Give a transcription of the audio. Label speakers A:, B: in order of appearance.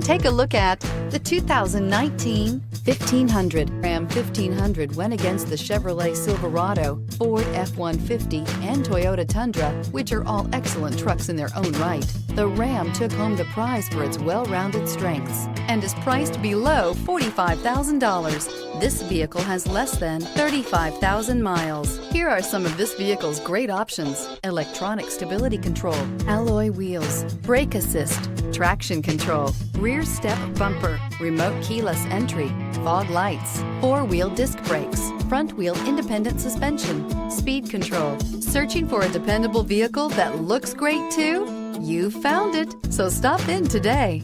A: Take a look at the 2019 1500. Ram 1500 went against the Chevrolet Silverado, Ford F-150, and Toyota Tundra, which are all excellent trucks in their own right. The Ram took home the prize for its well-rounded strengths and is priced below $45,000. This vehicle has less than 35,000 miles. Here are some of this vehicle's great options: electronic stability control, alloy wheels, brake assist, traction control, rear step bumper, remote keyless entry, fog lights, four-wheel disc brakes, front-wheel independent suspension, speed control. Searching for a dependable vehicle that looks great too? You found it, so stop in today.